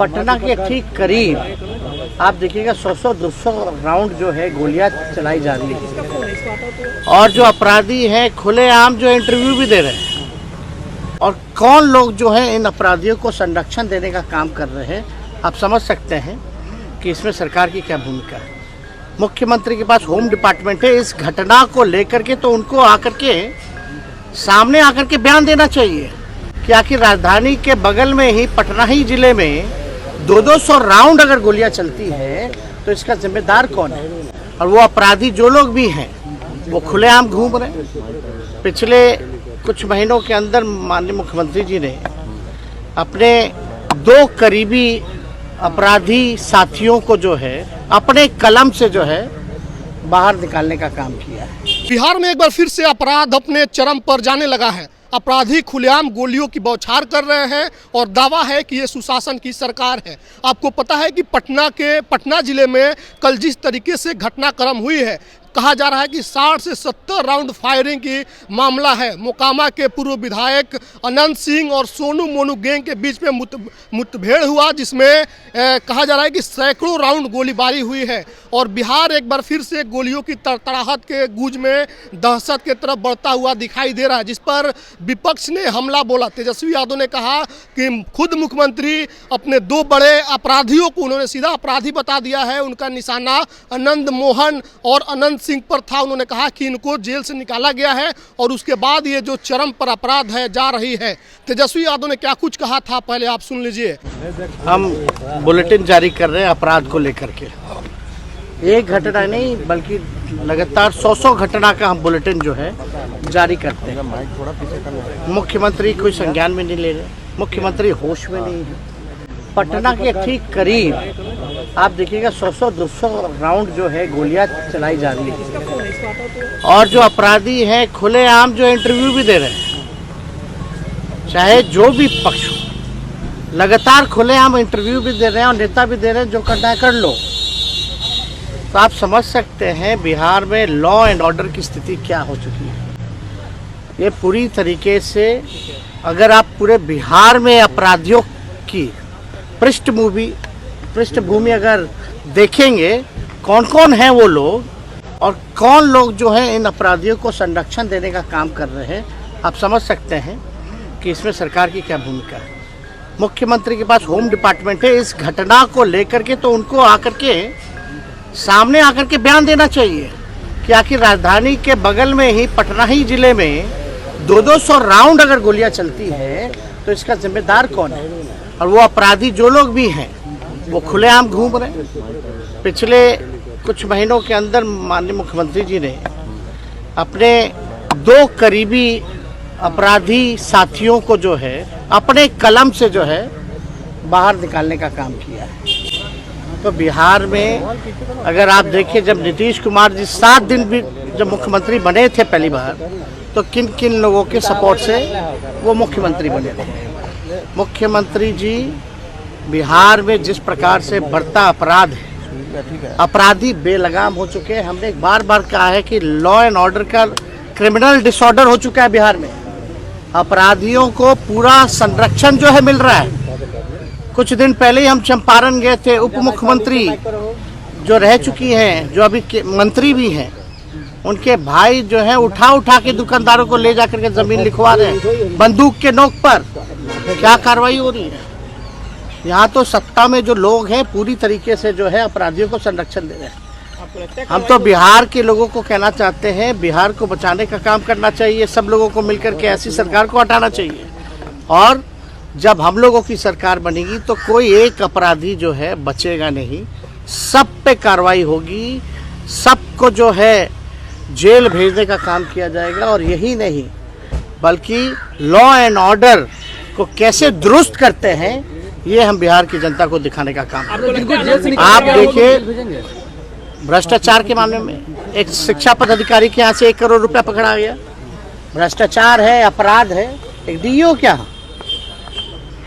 पटना के ठीक करीब आप देखिएगा 100-200 राउंड जो है गोलियां चलाई जा रही है और जो अपराधी हैं खुलेआम जो इंटरव्यू भी दे रहे हैं। और कौन लोग जो हैं इन अपराधियों को संरक्षण देने का काम कर रहे हैं, आप समझ सकते हैं कि इसमें सरकार की क्या भूमिका है। मुख्यमंत्री के पास होम डिपार्टमेंट है, इस घटना को लेकर के तो उनको आकर के सामने आकर के बयान देना चाहिए कि आखिर राजधानी के बगल में ही पटना ही जिले में 200 राउंड अगर गोलियां चलती है तो इसका जिम्मेदार कौन है। और वो अपराधी जो लोग भी हैं वो खुलेआम घूम रहे हैं। पिछले कुछ महीनों के अंदर माननीय मुख्यमंत्री जी ने अपने 2 करीबी अपराधी साथियों को जो है अपने कलम से जो है बाहर निकालने का काम किया है। बिहार में एक बार फिर से अपराध अपने चरम पर जाने लगा है। अपराधी खुलेआम गोलियों की बौछार कर रहे हैं और दावा है कि ये सुशासन की सरकार है। आपको पता है कि पटना जिले में कल जिस तरीके से घटनाक्रम हुई है, कहा जा रहा है कि 60 से 70 राउंड फायरिंग की मामला है। मोकामा के पूर्व विधायक अनंत सिंह और सोनू मोनू गैंग के बीच में मुठभेड़ हुआ, जिसमें कहा जा रहा है कि सैकड़ों राउंड गोलीबारी हुई है। और बिहार एक बार फिर से गोलियों की तड़तड़ाहट के गूंज में दहशत की तरफ बढ़ता हुआ दिखाई दे रहा है, जिस पर विपक्ष ने हमला बोला। तेजस्वी यादव ने कहा कि खुद मुख्यमंत्री अपने 2 बड़े अपराधियों को उन्होंने सीधा अपराधी बता दिया है। उनका निशाना आनंद मोहन और अनंत सिंह पर था। उन्होंने कहा कि इनको जेल से निकाला गया है और उसके बाद ये जो चरम पर अपराध है जा रही है। तेजस्वी यादव ने क्या कुछ कहा था, पहले आप सुन लीजिए। हम बुलेटिन जारी कर रहे हैं अपराध को लेकर के। एक घटना नहीं बल्कि लगातार 100 घटना का हम बुलेटिन जो है जारी करते हैं। मुख्यमंत्री कोई संज्ञान में नहीं ले रहे, मुख्यमंत्री होश में नहीं है। पटना के ठीक करीब आप देखिएगा 100-200 राउंड जो है गोलियां चलाई जा रही है और जो अपराधी हैं खुलेआम जो इंटरव्यू भी दे रहे हैं, चाहे जो भी पक्ष हो, लगातार खुलेआम इंटरव्यू भी दे रहे हैं और नेता भी दे रहे हैं, जो करना है कर लो। तो आप समझ सकते हैं बिहार में लॉ एंड ऑर्डर की स्थिति क्या हो चुकी है। ये पूरी तरीके से अगर आप पूरे बिहार में अपराधियों की पृष्ठभूमि अगर देखेंगे, कौन कौन है वो लोग और कौन लोग जो हैं इन अपराधियों को संरक्षण देने का काम कर रहे हैं, आप समझ सकते हैं कि इसमें सरकार की क्या भूमिका है। मुख्यमंत्री के पास होम डिपार्टमेंट है, इस घटना को लेकर के तो उनको आकर के सामने आकर के बयान देना चाहिए कि आखिर राजधानी के बगल में ही पटना ही जिले में 200 राउंड अगर गोलियां चलती है तो इसका जिम्मेदार कौन है। और वो अपराधी जो लोग भी हैं वो खुलेआम घूम रहे हैं। पिछले कुछ महीनों के अंदर माननीय मुख्यमंत्री जी ने अपने 2 करीबी अपराधी साथियों को जो है अपने कलम से जो है बाहर निकालने का काम किया है। तो बिहार में अगर आप देखिए, जब नीतीश कुमार जी 7 दिन भी जब मुख्यमंत्री बने थे पहली बार, तो किन किन लोगों के सपोर्ट से वो मुख्यमंत्री बने थे। मुख्यमंत्री जी बिहार में जिस प्रकार से बढ़ता अपराध है, अपराधी बेलगाम हो चुके हैं। हमने बार बार कहा है कि लॉ एंड ऑर्डर का क्रिमिनल डिसऑर्डर हो चुका है बिहार में। अपराधियों को पूरा संरक्षण जो है मिल रहा है। कुछ दिन पहले ही हम चंपारण गए थे, उप मुख्यमंत्री जो रह चुकी हैं, जो अभी मंत्री भी हैं, उनके भाई जो है उठा के दुकानदारों को ले जाकर के जमीन लिखवा रहे हैं बंदूक के नोक पर। क्या कार्रवाई हो रही है यहाँ? तो सत्ता में जो लोग हैं पूरी तरीके से जो है अपराधियों को संरक्षण दे रहे हैं। हम तो बिहार के लोगों को कहना चाहते हैं, बिहार को बचाने का काम करना चाहिए। सब लोगों को मिलकर के ऐसी सरकार को हटाना चाहिए और जब हम लोगों की सरकार बनेगी तो कोई एक अपराधी जो है बचेगा नहीं, सब पे कार्रवाई होगी, सबको जो है जेल भेजने का काम किया जाएगा। और यही नहीं बल्कि लॉ एंड ऑर्डर को कैसे दुरुस्त करते हैं, ये हम बिहार की जनता को दिखाने का काम। आप देखिए, भ्रष्टाचार के मामले में एक शिक्षा पदाधिकारी के यहाँ से 1 करोड़ रुपया पकड़ा गया। भ्रष्टाचार है, अपराध है, एक डीओ क्या।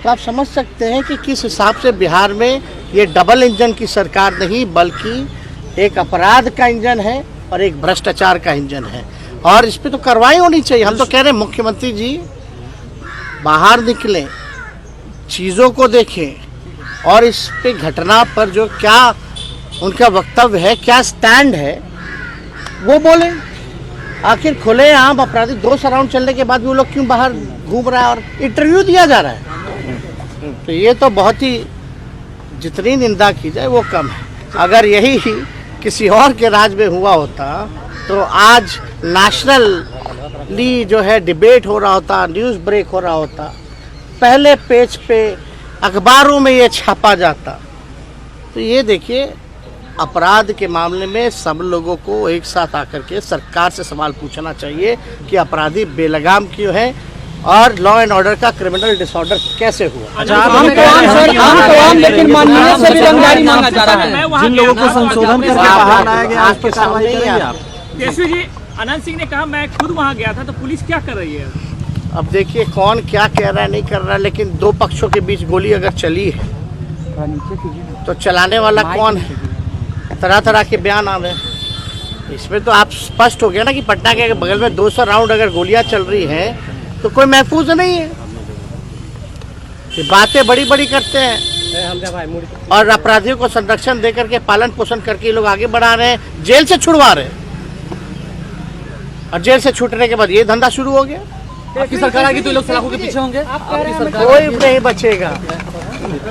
तो आप समझ सकते हैं कि किस हिसाब से बिहार में ये डबल इंजन की सरकार नहीं बल्कि एक अपराध का इंजन है और एक भ्रष्टाचार का इंजन है। और इस पे तो कार्रवाई होनी चाहिए। हम तो कह रहे हैं मुख्यमंत्री जी बाहर निकलें, चीज़ों को देखें, और इस पे घटना पर जो क्या उनका वक्तव्य है, क्या स्टैंड है, वो बोले। आखिर खुलेआम अपराधी 2 राउंड चलने के बाद भी वो लोग क्यों बाहर घूम रहा है और इंटरव्यू दिया जा रहा है? तो ये तो बहुत ही, जितनी निंदा की जाए वो कम है। अगर यही किसी और के राज में हुआ होता तो आज नेशनली जो है डिबेट हो रहा होता, न्यूज़ ब्रेक हो रहा होता, पहले पेज पे अखबारों में ये छापा जाता। तो ये देखिए, अपराध के मामले में सब लोगों को एक साथ आकर के सरकार से सवाल पूछना चाहिए कि अपराधी बेलगाम क्यों है और लॉ एंड ऑर्डर का क्रिमिनल डिसऑर्डर कैसे हुआ। लेकिन माननीय से भी रंगदारी मांगा जा रहा है। जिन लोगों को संशोधन करके बाहर लाया गया, आपके सामने ही है। केसरी जी, अनंत सिंह ने कहा मैं खुद वहां गया था, तो पुलिस क्या कर रही है? अब देखिए कौन क्या कह रहा है, नहीं कर रहा है, लेकिन दो पक्षों के बीच गोली अगर चली है तो चलाने वाला कौन है? तरह तरह के बयान आ रहे हैं। इसमें तो आप स्पष्ट हो गया ना कि पटना के बगल में 200 राउंड अगर गोलियां चल रही हैं तो कोई महफूज नहीं है। ये बातें बड़ी बड़ी करते हैं और अपराधियों को संरक्षण देकर के पालन पोषण करके लोग आगे बढ़ा रहे हैं, जेल से छुड़वा रहे हैं, और जेल से छूटने के बाद ये धंधा शुरू हो गया। आपकी सरकार आएगी तो लोग सलाखों के पीछे होंगे। आपकी सरकार कोई नहीं बचेगा,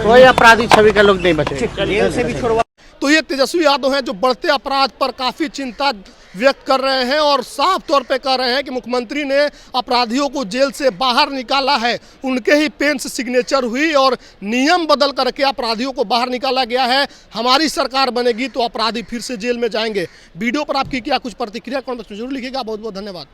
कोई अपराधी छवि का लोग नहीं बचेगा, जेल से भी छुड़वा। तो ये तेजस्वी यादव हैं जो बढ़ते अपराध पर काफ़ी चिंता व्यक्त कर रहे हैं और साफ तौर पे कह रहे हैं कि मुख्यमंत्री ने अपराधियों को जेल से बाहर निकाला है, उनके ही पेन से सिग्नेचर हुई और नियम बदल करके अपराधियों को बाहर निकाला गया है। हमारी सरकार बनेगी तो अपराधी फिर से जेल में जाएंगे। वीडियो पर आपकी क्या कुछ प्रतिक्रिया कमेंट में जरूर लिखिएगा। बहुत बहुत धन्यवाद।